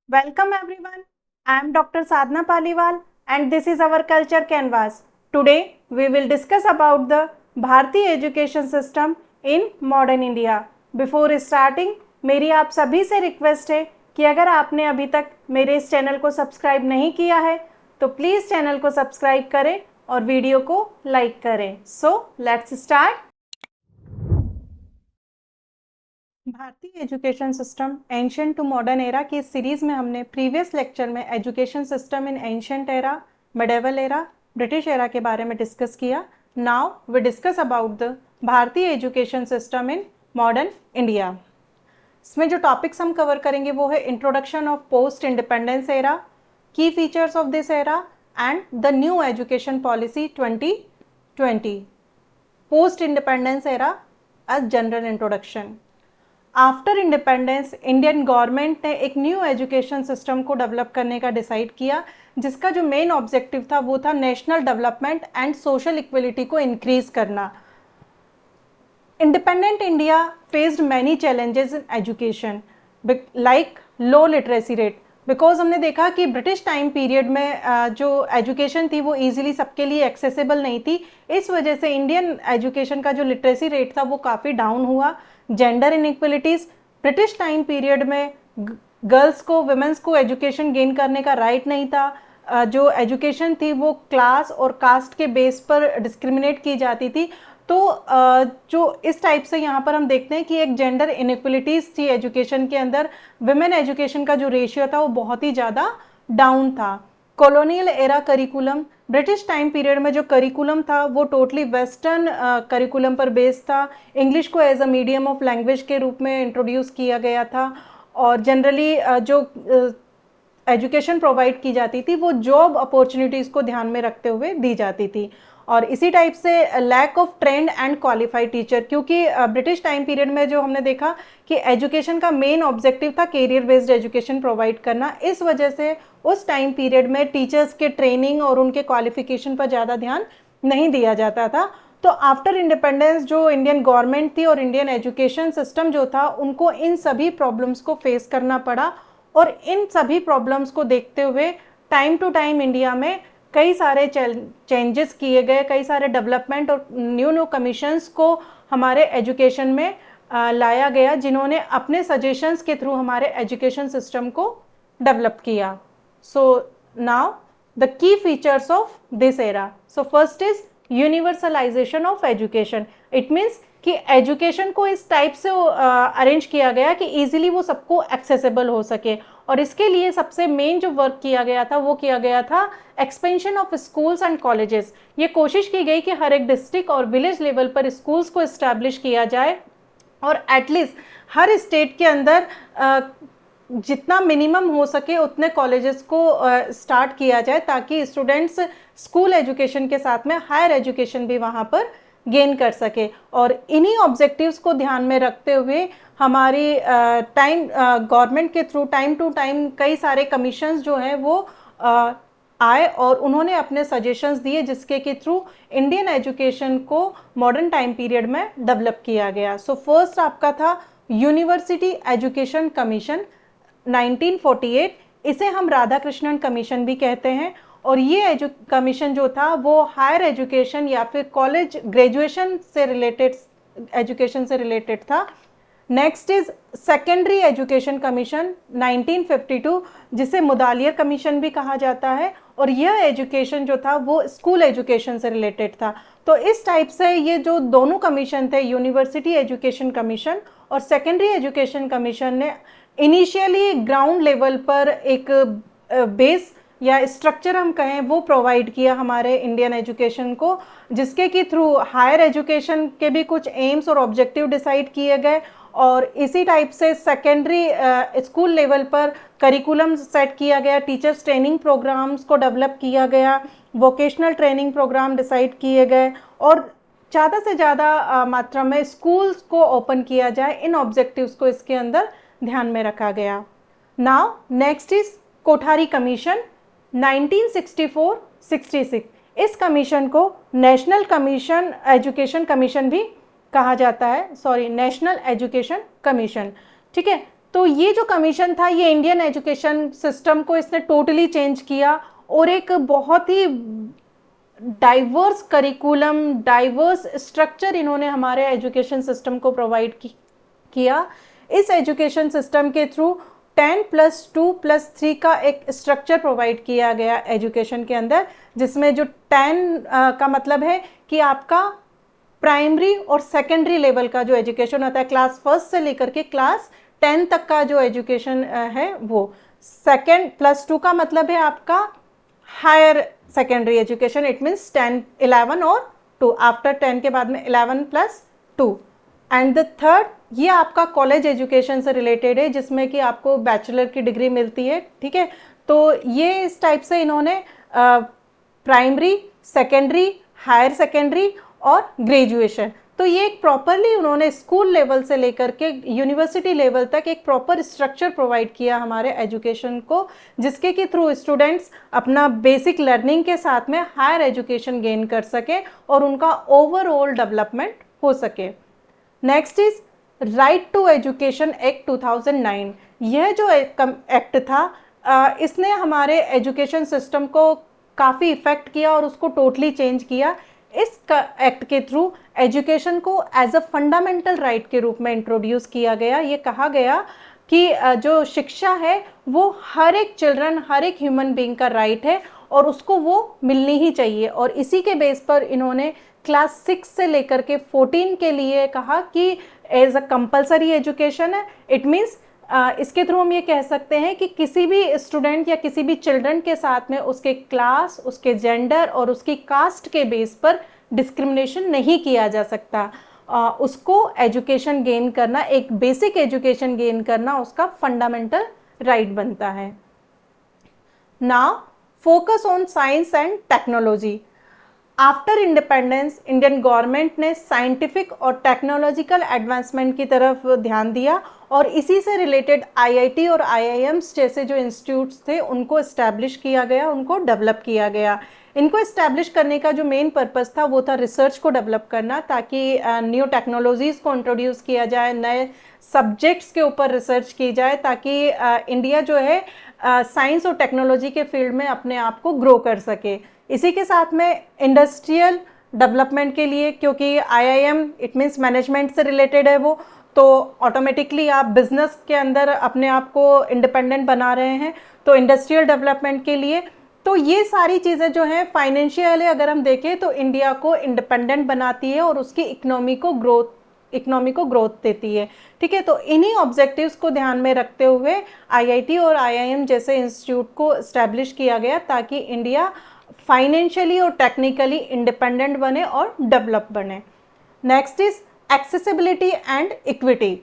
Welcome everyone. I am Dr. Sadhna Paliwal and this is our culture canvas. Today we will discuss about the Bharati education system in modern India. Before starting, मेरी आप सभी से request है कि अगर आपने अभी तक मेरे इस चैनल को सब्सक्राइब नहीं किया है तो प्लीज़ चैनल को सब्सक्राइब करें और वीडियो को लाइक करें. So let's start. भारतीय education system ancient to modern era की इस सीरीज में हमने प्रीवियस लेक्चर में education system in ancient era, medieval era, British era के बारे में डिस्कस किया. Now we discuss about the भारतीय education system in modern India. इसमें जो टॉपिक्स हम कवर करेंगे वो है introduction of post independence era, key features of this era and the new education policy 2020. Post independence era as general introduction. After independence Indian government ने एक new education system को develop करने का decide किया, जिसका जो मेन ऑब्जेक्टिव था वो था national development and social equality को इंक्रीज करना. Independent India faced many challenges in education like low literacy rate, because हमने देखा कि ब्रिटिश टाइम पीरियड में जो एजुकेशन थी वो इजीली सबके लिए एक्सेसिबल नहीं थी. इस वजह से इंडियन एजुकेशन का जो लिटरेसी रेट था वो काफ़ी डाउन हुआ. Gender inequalities, British time period में गर्ल्स को, वुमेन्स को एजुकेशन गेन करने का राइट नहीं था. जो एजुकेशन थी वो क्लास और कास्ट के बेस पर डिस्क्रिमिनेट की जाती थी. तो जो इस टाइप से यहाँ पर हम देखते हैं कि एक जेंडर इनइक्वलिटीज़ थी एजुकेशन के अंदर. विमेन एजुकेशन का जो रेशियो था वो बहुत ही ज़्यादा डाउन था. Colonial era curriculum, British time period में जो करिकुलम था वो टोटली वेस्टर्न करिकुलम पर बेस्ड था. इंग्लिश को as a medium of language के रूप में इंट्रोड्यूस किया गया था और जनरली जो एजुकेशन प्रोवाइड की जाती थी वो जॉब अपॉर्चुनिटीज़ को ध्यान में रखते हुए दी जाती थी. और इसी टाइप से lack of trained and qualified teacher, क्योंकि ब्रिटिश टाइम पीरियड में जो हमने देखा कि एजुकेशन का मेन ऑब्जेक्टिव था कैरियर बेस्ड एजुकेशन प्रोवाइड करना. इस वजह से उस टाइम पीरियड में टीचर्स के ट्रेनिंग और उनके क्वालिफिकेशन पर ज़्यादा ध्यान नहीं दिया जाता था. तो आफ्टर इंडिपेंडेंस जो इंडियन गवर्नमेंट थी और इंडियन एजुकेशन सिस्टम जो था उनको इन सभी प्रॉब्लम्स को फेस करना पड़ा. और इन सभी प्रॉब्लम्स को देखते हुए टाइम टू टाइम इंडिया में कई सारे चेंजेस किए गए, कई सारे डेवलपमेंट और न्यू कमीशंस को हमारे एजुकेशन में लाया गया, जिन्होंने अपने सजेशंस के थ्रू हमारे एजुकेशन सिस्टम को डेवलप किया. So now the key features of this era. So first is universalization of education. It means कि एजुकेशन को इस टाइप से अरेंज किया गया कि इजीली वो सबको एक्सेसिबल हो सके. और इसके लिए सबसे मेन जो वर्क किया गया था वो किया गया था expansion of schools and colleges. ये कोशिश की गई कि हर एक डिस्ट्रिक्ट और विलेज लेवल पर स्कूल्स को इस्टेब्लिश किया जाए और एटलीस्ट हर स्टेट के अंदर जितना मिनिमम हो सके उतने कॉलेजेस को स्टार्ट किया जाए, ताकि स्टूडेंट्स स्कूल एजुकेशन के साथ में हायर एजुकेशन भी वहाँ पर गेन कर सके. और इन्हीं ऑब्जेक्टिव्स को ध्यान में रखते हुए हमारी गवर्नमेंट के थ्रू टाइम टू टाइम कई सारे कमीशंस जो हैं वो आए और उन्होंने अपने सजेशंस दिए, जिसके के थ्रू इंडियन एजुकेशन को मॉडर्न टाइम पीरियड में डेवलप किया गया. सो फर्स्ट आपका था यूनिवर्सिटी एजुकेशन कमीशन 1948. इसे हम राधा कृष्णन कमीशन भी कहते हैं. और ये कमीशन जो था वो हायर एजुकेशन या फिर कॉलेज ग्रेजुएशन से रिलेटेड एजुकेशन से रिलेटेड था. Next is secondary education commission 1952, जिसे मुदालियर कमीशन भी कहा जाता है. और यह एजुकेशन जो था वो स्कूल एजुकेशन से रिलेटेड था. तो इस टाइप से ये जो दोनों कमीशन थे, यूनिवर्सिटी एजुकेशन कमीशन और सेकेंडरी एजुकेशन कमीशन, ने इनिशियली ग्राउंड लेवल पर एक बेस या स्ट्रक्चर हम कहें वो प्रोवाइड किया हमारे इंडियन एजुकेशन को, जिसके के थ्रू हायर एजुकेशन के भी कुछ एम्स और ऑब्जेक्टिव डिसाइड किए गए. और इसी टाइप से सेकेंडरी स्कूल लेवल पर करिकुलम सेट किया गया, टीचर्स ट्रेनिंग प्रोग्राम्स को डेवलप किया गया, वोकेशनल ट्रेनिंग प्रोग्राम डिसाइड किए गए और ज़्यादा से ज़्यादा मात्रा में स्कूल्स को ओपन किया जाए. इन ऑब्जेक्टिव्स को इसके अंदर ध्यान में रखा गया. Now next is Kothari commission 1964-66. इस कमीशन को नेशनल कमीशन एजुकेशन कमीशन भी कहा जाता है, नेशनल एजुकेशन कमीशन. ठीक है. तो ये जो कमीशन था ये इंडियन एजुकेशन सिस्टम को इसने टोटली चेंज किया और एक बहुत ही डाइवर्स करिकुलम, डाइवर्स स्ट्रक्चर इन्होंने हमारे एजुकेशन सिस्टम को प्रोवाइड किया। इस एजुकेशन सिस्टम के थ्रू 10+2+3 का एक स्ट्रक्चर प्रोवाइड किया गया एजुकेशन के अंदर, जिसमें जो 10 का मतलब है कि आपका प्राइमरी और सेकेंडरी लेवल का जो एजुकेशन होता है, क्लास 1 से लेकर के क्लास 10 तक का जो एजुकेशन है वो। सेकेंड +2 का मतलब है आपका higher secondary education, it means 10, 11 और 2, आफ्टर 10 के बाद में 11+2। एंड द थर्ड, ये आपका कॉलेज एजुकेशन से रिलेटेड है, जिसमें कि आपको बैचलर की डिग्री मिलती है, ठीक है। तो ये इस टाइप से इन्होंने प्राइमरी, सेकेंडरी, हायर सेकेंडरी और ग्रेजुएशन, तो ये एक प्रॉपरली उन्होंने स्कूल लेवल से लेकर के यूनिवर्सिटी लेवल तक एक प्रॉपर स्ट्रक्चर प्रोवाइड किया हमारे एजुकेशन को, जिसके के थ्रू स्टूडेंट्स अपना बेसिक लर्निंग के साथ में हायर एजुकेशन गेन कर सके और उनका ओवरऑल डेवलपमेंट हो सके। Next is right to education act 2009। यह जो एक्ट था इसने हमारे एजुकेशन सिस्टम को काफ़ी इफ़ेक्ट किया और उसको टोटली चेंज किया। इस एक्ट के थ्रू एजुकेशन को एज अ फंडामेंटल राइट के रूप में इंट्रोड्यूस किया गया। ये कहा गया कि जो शिक्षा है वो हर एक चिल्ड्रन, हर एक ह्यूमन बीइंग का राइट है और उसको वो मिलनी ही चाहिए। और इसी के बेस पर इन्होंने क्लास 6 से लेकर के 14 के लिए कहा कि एज अ कंपलसरी एजुकेशन है। इट मीन्स इसके थ्रू हम ये कह सकते हैं कि किसी भी स्टूडेंट या किसी भी चिल्ड्रन के साथ में उसके क्लास, उसके जेंडर और उसकी कास्ट के बेस पर डिस्क्रिमिनेशन नहीं किया जा सकता। उसको एजुकेशन गेन करना, एक बेसिक एजुकेशन गेन करना उसका फंडामेंटल राइट बनता है। Now focus on science and technology. After independence Indian government ने साइंटिफिक और टेक्नोलॉजिकल एडवांसमेंट की तरफ ध्यान दिया और इसी से रिलेटेड आईआईटी और आईआईएम्स जैसे जो इंस्टीट्यूट्स थे उनको इस्टेब्लिश किया गया, उनको डेवलप किया गया। इनको इस्टेब्लिश करने का जो मेन पर्पस था वो था रिसर्च को डेवलप करना, ताकि न्यू टेक्नोलॉजीज़ को इंट्रोड्यूस किया जाए, नए सब्जेक्ट्स के ऊपर रिसर्च की जाए, ताकि इंडिया जो है साइंस और टेक्नोलॉजी के फील्ड में अपने आप को ग्रो कर सके। इसी के साथ में इंडस्ट्रियल डेवलपमेंट के लिए, क्योंकि आईआईएम इट मीन्स मैनेजमेंट से रिलेटेड है वो, तो ऑटोमेटिकली आप बिजनेस के अंदर अपने आप को इंडिपेंडेंट बना रहे हैं। तो इंडस्ट्रियल डेवलपमेंट के लिए तो ये सारी चीज़ें जो हैं फाइनेंशियली अगर हम देखें तो इंडिया को इंडिपेंडेंट बनाती है और उसकी इकोनॉमी को ग्रोथ देती है, ठीक है। तो इन्हीं ऑब्जेक्टिव्स को ध्यान में रखते हुए आईआईटी और आईआईएम जैसे इंस्टीट्यूट को इस्टेब्लिश किया गया, ताकि इंडिया फाइनेंशियली और टेक्निकली इंडिपेंडेंट बने और डेवलप बने। Next is accessibility and equity.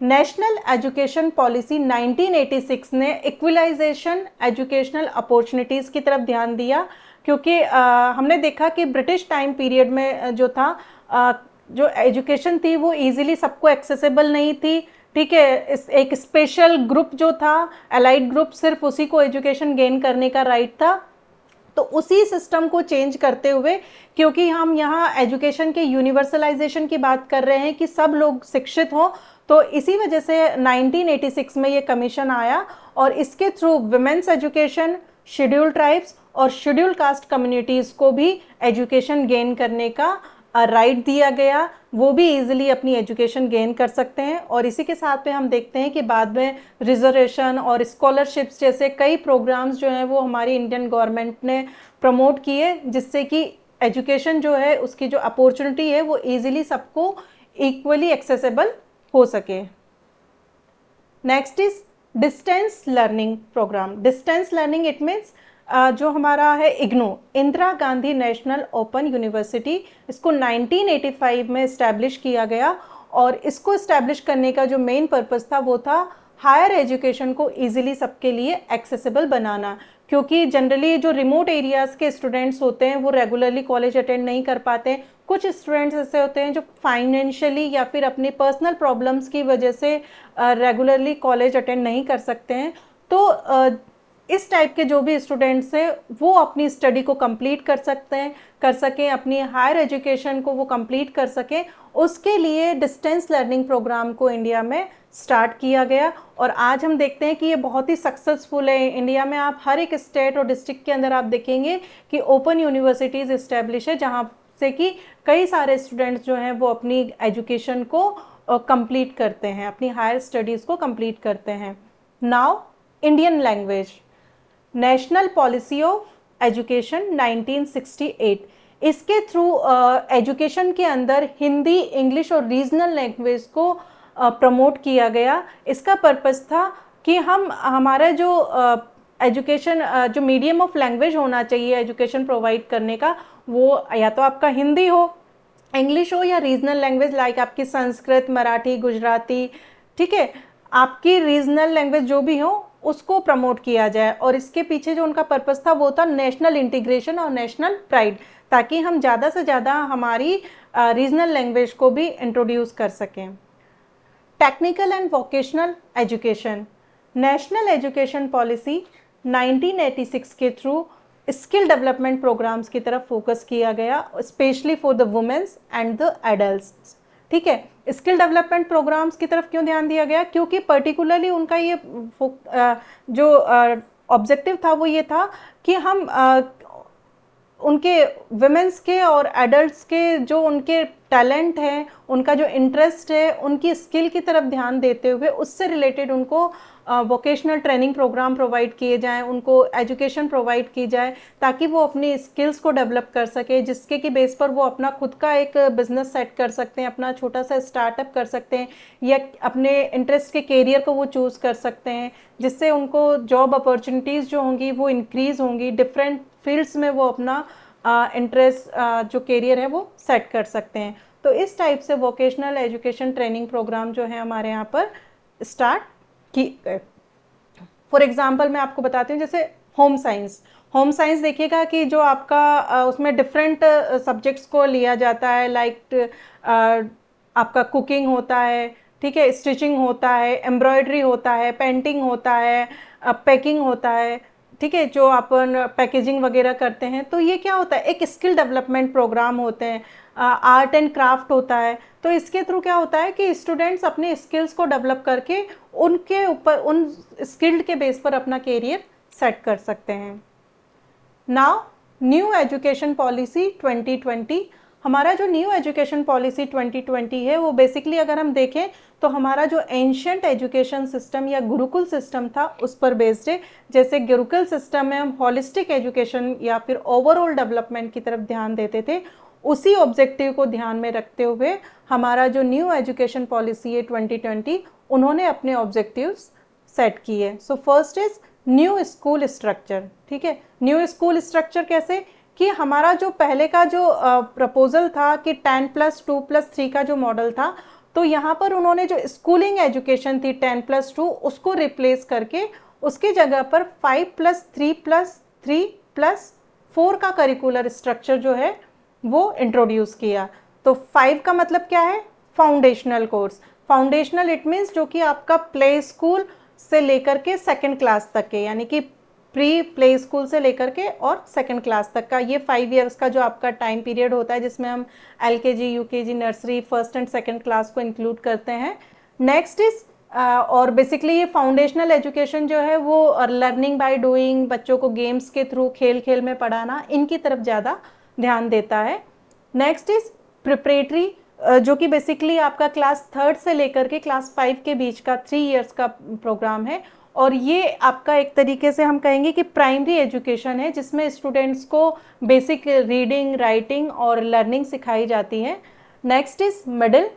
National education policy 1986 ने इक्वलाइजेशन एजुकेशनल अपॉर्चुनिटीज़ की तरफ ध्यान दिया, क्योंकि हमने देखा कि ब्रिटिश टाइम पीरियड में जो था जो एजुकेशन थी वो इजीली सबको एक्सेसिबल नहीं थी, ठीक है। एक स्पेशल ग्रुप जो था, एलाइड ग्रुप, सिर्फ उसी को एजुकेशन गेन करने का राइट था। तो उसी सिस्टम को चेंज करते हुए, क्योंकि हम यहाँ एजुकेशन के यूनिवर्सलाइजेशन की बात कर रहे हैं कि सब लोग शिक्षित हों, तो इसी वजह से 1986 में ये कमीशन आया और इसके through women's education, schedule tribes और शेड्यूल कास्ट कम्युनिटीज़ को भी एजुकेशन गेन करने का राइट दिया गया। वो भी इजीली अपनी एजुकेशन गेन कर सकते हैं। और इसी के साथ में हम देखते हैं कि बाद में रिजर्वेशन और स्कॉलरशिप्स जैसे कई प्रोग्राम्स जो हैं वो हमारी इंडियन गवर्नमेंट ने प्रमोट किए, जिससे कि एजुकेशन जो है उसकी जो अपॉर्चुनिटी है वो इजीली सबको इक्वली एक्सेसिबल हो सके। Next is distance learning program. Distance learning it means जो हमारा है IGNOU, Indira Gandhi National Open University, इसको 1985 में इस्टेब्लिश किया गया और इसको इस्टेब्लिश करने का जो मेन पर्पस था वो था हायर एजुकेशन को इजीली सबके लिए एक्सेसिबल बनाना, क्योंकि जनरली जो रिमोट एरियाज़ के स्टूडेंट्स होते हैं वो रेगुलरली कॉलेज अटेंड नहीं कर पाते। कुछ स्टूडेंट्स ऐसे होते हैं जो फाइनेंशियली या फिर अपनी पर्सनल प्रॉब्लम्स की वजह से रेगुलरली कॉलेज अटेंड नहीं कर सकते हैं। तो इस टाइप के जो भी स्टूडेंट्स हैं वो अपनी स्टडी को कंप्लीट कर सकें, अपनी हायर एजुकेशन को वो कंप्लीट कर सकें, उसके लिए डिस्टेंस लर्निंग प्रोग्राम को इंडिया में स्टार्ट किया गया। और आज हम देखते हैं कि ये बहुत ही सक्सेसफुल है। इंडिया में आप हर एक स्टेट और डिस्ट्रिक्ट के अंदर आप देखेंगे कि ओपन यूनिवर्सिटीज़ इस्टेब्लिश है, जहाँ से कि कई सारे स्टूडेंट्स जो हैं वो अपनी एजुकेशन को कंप्लीट करते हैं, अपनी हायर स्टडीज़ को कंप्लीट करते हैं। Now Indian language, national policy of education 1968, इसके थ्रू एजुकेशन के अंदर हिंदी, इंग्लिश और रीजनल लैंग्वेज को प्रमोट किया गया। इसका पर्पस था कि हमारा जो एजुकेशन जो मीडियम ऑफ लैंग्वेज होना चाहिए एजुकेशन प्रोवाइड करने का, वो या तो आपका हिंदी हो, इंग्लिश हो, या रीजनल लैंग्वेज लाइक आपकी संस्कृत, मराठी, गुजराती, ठीक है, आपकी रीजनल लैंग्वेज जो भी हो उसको प्रमोट किया जाए। और इसके पीछे जो उनका पर्पस था वो था नेशनल इंटीग्रेशन और नेशनल प्राइड, ताकि हम ज़्यादा से ज़्यादा हमारी रीजनल लैंग्वेज को भी इंट्रोड्यूस कर सकें। Technical and vocational education, national education policy 1986 के थ्रू स्किल डेवलपमेंट प्रोग्राम्स की तरफ फोकस किया गया, specially for the womens and the adults. ठीक है, स्किल डेवलपमेंट प्रोग्राम्स की तरफ क्यों ध्यान दिया गया? क्योंकि पर्टिकुलरली उनका ये जो ऑब्जेक्टिव था वो ये था कि हम उनके वुमेन्स के और एडल्ट्स के जो उनके टैलेंट है, उनका जो इंटरेस्ट है, उनकी स्किल की तरफ ध्यान देते हुए उससे रिलेटेड उनको वोकेशनल ट्रेनिंग प्रोग्राम प्रोवाइड किए जाएं, उनको एजुकेशन प्रोवाइड की जाए, ताकि वो अपनी स्किल्स को डेवलप कर सके, जिसके की बेस पर वो अपना खुद का एक बिजनेस सेट कर सकते हैं, अपना छोटा सा स्टार्टअप कर सकते हैं, या अपने इंटरेस्ट के कैरियर को वो चूज़ कर सकते हैं, जिससे उनको जॉब अपॉर्चुनिटीज़ जो होंगी वो इंक्रीज़ होंगी, डिफरेंट फील्ड्स में वो अपना इंटरेस्ट जो कैरियर है वो सेट कर सकते हैं। तो इस टाइप से वोकेशनल एजुकेशन ट्रेनिंग प्रोग्राम जो है हमारे यहाँ पर स्टार्ट की गए। फॉर एग्जांपल मैं आपको बताती हूँ, जैसे होम साइंस देखिएगा कि जो आपका उसमें डिफरेंट सब्जेक्ट्स को लिया जाता है, लाइक आपका कुकिंग होता है, ठीक है, स्टिचिंग होता है, एम्ब्रॉयडरी होता है, पेंटिंग होता है, पैकिंग होता है, ठीक है, जो अपन पैकेजिंग वगैरह करते हैं। तो ये क्या होता है, एक स्किल डेवलपमेंट प्रोग्राम होते हैं, आर्ट एंड क्राफ्ट होता है। तो इसके थ्रू क्या होता है कि स्टूडेंट्स अपने स्किल्स को डेवलप करके उनके ऊपर उन स्किल्ड के बेस पर अपना कैरियर सेट कर सकते हैं। नाउ न्यू एजुकेशन पॉलिसी 2020, हमारा जो न्यू एजुकेशन पॉलिसी 2020 है वो बेसिकली अगर हम देखें तो हमारा जो एंशियंट एजुकेशन सिस्टम या गुरुकुल सिस्टम था उस पर बेस्ड है। जैसे गुरुकुल सिस्टम में हम होलिस्टिक एजुकेशन या फिर ओवरऑल डेवलपमेंट की तरफ ध्यान देते थे, उसी ऑब्जेक्टिव को ध्यान में रखते हुए हमारा जो न्यू एजुकेशन पॉलिसी है 2020, उन्होंने अपने ऑब्जेक्टिव्स सेट किए। So first is new school structure. ठीक है, न्यू स्कूल स्ट्रक्चर कैसे कि हमारा जो पहले का जो प्रपोजल था कि 10+2+3 का जो मॉडल था, तो यहाँ पर उन्होंने जो स्कूलिंग एजुकेशन थी 10+2 उसको रिप्लेस करके उसकी जगह पर 5+3+3+4 का करिकुलर स्ट्रक्चर जो है वो इंट्रोड्यूस किया। तो 5 का मतलब क्या है? Foundational course. Foundational it means जो कि आपका प्ले स्कूल से लेकर के सेकेंड क्लास तक के, यानी कि प्री प्ले स्कूल से लेकर के और सेकेंड क्लास तक का, ये 5 इयर्स का जो आपका टाइम पीरियड होता है, जिसमें हम LKG, UKG, nursery, first and second class को इंक्लूड करते हैं। नेक्स्ट इज और बेसिकली ये फाउंडेशनल एजुकेशन जो है वो लर्निंग बाय डूइंग, बच्चों को गेम्स के थ्रू खेल खेल में पढ़ाना, इनकी तरफ ज़्यादा ध्यान देता है। नेक्स्ट इज प्रिपरेटरी, जो कि बेसिकली आपका क्लास 3rd से लेकर के क्लास 5 के बीच का 3 इयर्स का प्रोग्राम है, और ये आपका एक तरीके से हम कहेंगे कि प्राइमरी एजुकेशन है, जिसमें स्टूडेंट्स को बेसिक रीडिंग, राइटिंग और लर्निंग सिखाई जाती है। Next is middle.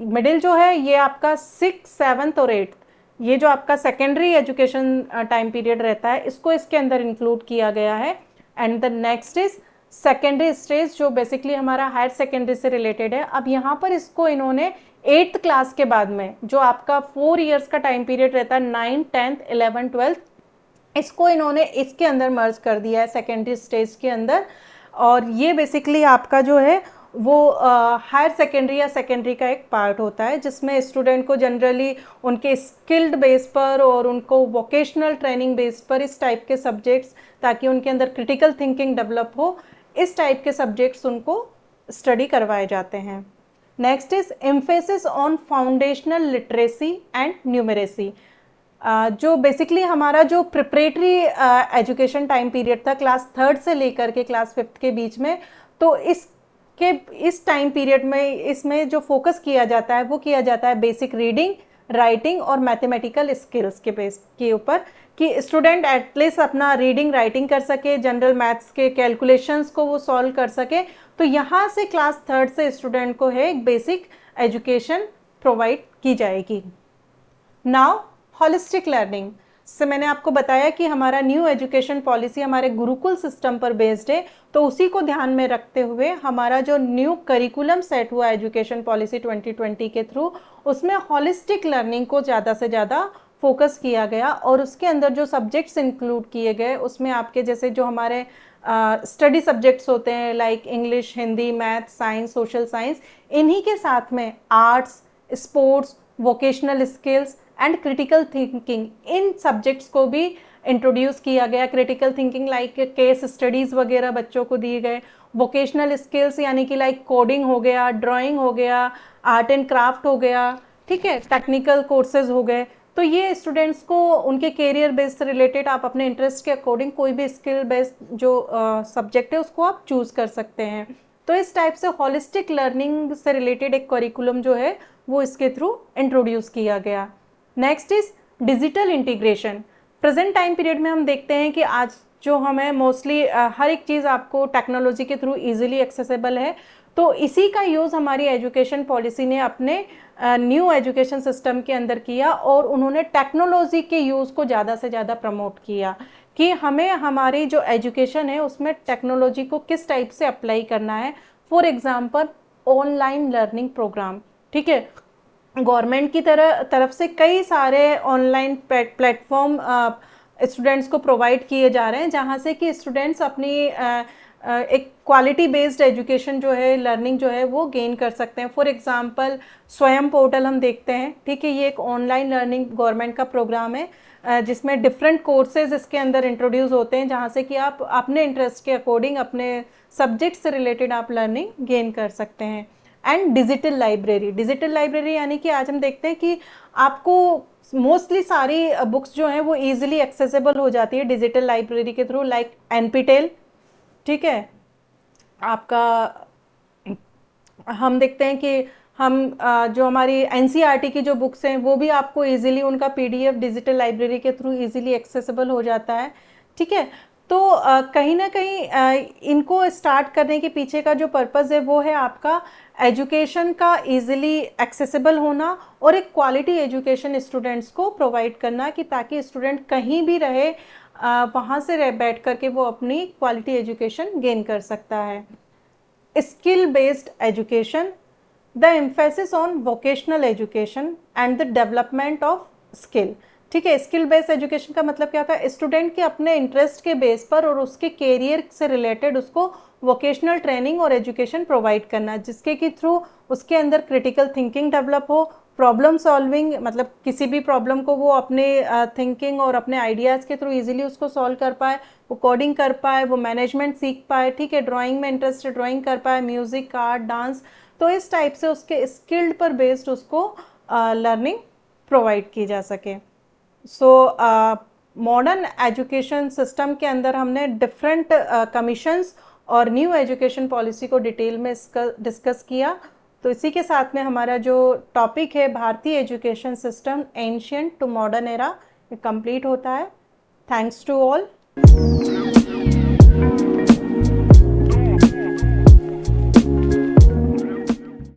मिडिल जो है ये आपका 6th, 7th और 8th, ये जो आपका सेकेंडरी एजुकेशन टाइम पीरियड रहता है, इसको इसके अंदर इंक्लूड किया गया है। And the next is secondary stage, जो बेसिकली हमारा हायर सेकेंडरी से रिलेटेड है। अब यहाँ पर इसको इन्होंने 8th क्लास के बाद में जो आपका 4 इयर्स का टाइम पीरियड रहता है, 9th, 10th, 11th, 12th, इसको इन्होंने इसके अंदर मर्ज कर दिया है सेकेंडरी स्टेज के अंदर। और ये बेसिकली आपका जो है वो हायर सेकेंडरी या सेकेंडरी का एक पार्ट होता है, जिसमें स्टूडेंट को जनरली उनके स्किल्ड बेस पर और उनको वोकेशनल ट्रेनिंग बेस पर इस टाइप के सब्जेक्ट्स, ताकि उनके अंदर क्रिटिकल थिंकिंग डेवलप हो, इस टाइप के सब्जेक्ट्स उनको स्टडी करवाए जाते हैं। Next is emphasis on foundational literacy and numeracy. जो बेसिकली हमारा जो प्रिपरेटरी एजुकेशन टाइम पीरियड था क्लास 3rd से लेकर के क्लास 5th के बीच में, तो इस टाइम पीरियड में इसमें जो फोकस किया जाता है वो किया जाता है बेसिक रीडिंग, राइटिंग और मैथमेटिकल स्किल्स के बेस के ऊपर, कि स्टूडेंट एटलीस्ट अपना रीडिंग राइटिंग कर सके, जनरल मैथ्स के कैलकुलेशंस को वो सॉल्व कर सके। तो यहाँ से क्लास 3rd से स्टूडेंट को है एक बेसिक एजुकेशन प्रोवाइड की जाएगी। नाउ होलिस्टिक लर्निंग से मैंने आपको बताया कि हमारा न्यू एजुकेशन पॉलिसी हमारे गुरुकुल सिस्टम पर बेस्ड है, तो उसी को ध्यान में रखते हुए हमारा जो न्यू करिकुलम सेट हुआ एजुकेशन पॉलिसी 2020 के थ्रू, उसमें होलिस्टिक लर्निंग को ज़्यादा से ज़्यादा फोकस किया गया, और उसके अंदर जो सब्जेक्ट्स इंक्लूड किए गए उसमें आपके जैसे जो हमारे स्टडी सब्जेक्ट्स होते हैं like English, Hindi, math, science, social science, इन्हीं के साथ में arts, sports, vocational skills and critical thinking, in subjects को भी इंट्रोड्यूस किया गया। Critical thinking like case studies वगैरह बच्चों को दिए गए। वोकेशनल स्किल्स यानी कि लाइक कोडिंग हो गया, ड्राइंग हो गया, आर्ट एंड क्राफ्ट हो गया, ठीक है, टेक्निकल कोर्सेज हो गए। तो ये स्टूडेंट्स को उनके कैरियर बेस्ड रिलेटेड आप अपने इंटरेस्ट के अकॉर्डिंग कोई भी स्किल बेस्ड जो सब्जेक्ट है उसको आप चूज़ कर सकते हैं। तो इस टाइप से होलिस्टिक लर्निंग से रिलेटेड एक करिकुलम जो है वो इसके थ्रू इंट्रोड्यूस किया गया। Next is digital integration. Present time period में हम देखते हैं कि आज जो हमें मोस्टली हर एक चीज़ आपको टेक्नोलॉजी के थ्रू इजीली एक्सेसिबल है, तो इसी का यूज़ हमारी एजुकेशन पॉलिसी ने अपने न्यू एजुकेशन सिस्टम के अंदर किया, और उन्होंने टेक्नोलॉजी के यूज़ को ज़्यादा से ज़्यादा प्रमोट किया कि हमें हमारी जो एजुकेशन है उसमें टेक्नोलॉजी को किस टाइप से अप्लाई करना है। For example online learning program, ठीक है, गवर्नमेंट की तरफ से कई सारे ऑनलाइन प्लेटफॉर्म स्टूडेंट्स को प्रोवाइड किए जा रहे हैं, जहाँ से कि स्टूडेंट्स अपनी एक क्वालिटी बेस्ड एजुकेशन जो है, लर्निंग जो है वो गेन कर सकते हैं। फॉर एग्जांपल स्वयं पोर्टल हम देखते हैं, ठीक है, ये एक ऑनलाइन लर्निंग गवर्नमेंट का प्रोग्राम है जिसमें डिफरेंट कोर्सेज इसके अंदर इंट्रोड्यूस होते हैं, जहाँ से कि आप अपने इंटरेस्ट के अकॉर्डिंग अपने सब्जेक्ट से रिलेटेड आप लर्निंग गेन कर सकते हैं। एंड डिजिटल लाइब्रेरी यानी कि आज हम देखते हैं कि आपको मोस्टली सारी बुक्स जो हैं वो इजीली एक्सेसिबल हो जाती है डिजिटल लाइब्रेरी के थ्रू, लाइक NPTEL, ठीक है, आपका हम देखते हैं कि हम जो हमारी NCERT की जो बुक्स हैं वो भी आपको इजीली उनका PDF डिजिटल लाइब्रेरी के थ्रू इजीली एक्सेसिबल हो जाता है, ठीक है। तो कहीं ना कहीं इनको स्टार्ट करने के पीछे का जो पर्पज़ है वो है आपका एजुकेशन का इजीली एक्सेसिबल होना और एक क्वालिटी एजुकेशन स्टूडेंट्स को प्रोवाइड करना, कि ताकि स्टूडेंट कहीं भी रहे वहाँ से बैठ करके वो अपनी क्वालिटी एजुकेशन गेन कर सकता है। Skill based education, the emphasis on vocational education and the development of skill, ठीक है। स्किल बेस्ड एजुकेशन का मतलब क्या होता है, स्टूडेंट के अपने इंटरेस्ट के बेस पर और उसके कैरियर से रिलेटेड उसको वोकेशनल ट्रेनिंग और एजुकेशन प्रोवाइड करना, जिसके के थ्रू उसके अंदर क्रिटिकल थिंकिंग डेवलप हो, प्रॉब्लम सॉल्विंग, मतलब किसी भी प्रॉब्लम को वो अपने थिंकिंग और अपने आइडियाज़ के थ्रू इजीली उसको सॉल्व कर पाए, वो कोडिंग कर पाए, वो मैनेजमेंट सीख पाए, ठीक है, ड्राइंग में इंटरेस्ट है ड्राइंग कर पाए, म्यूज़िक, आर्ट, डांस, तो इस टाइप से उसके स्किल्ड पर बेस्ड उसको लर्निंग प्रोवाइड की जा सके। सो मॉडर्न एजुकेशन सिस्टम के अंदर हमने डिफरेंट कमीशंस और न्यू एजुकेशन पॉलिसी को डिटेल में डिस्कस किया। तो इसी के साथ में हमारा जो टॉपिक है भारतीय education system ancient to modern era, ये कंप्लीट होता है। Thanks to all.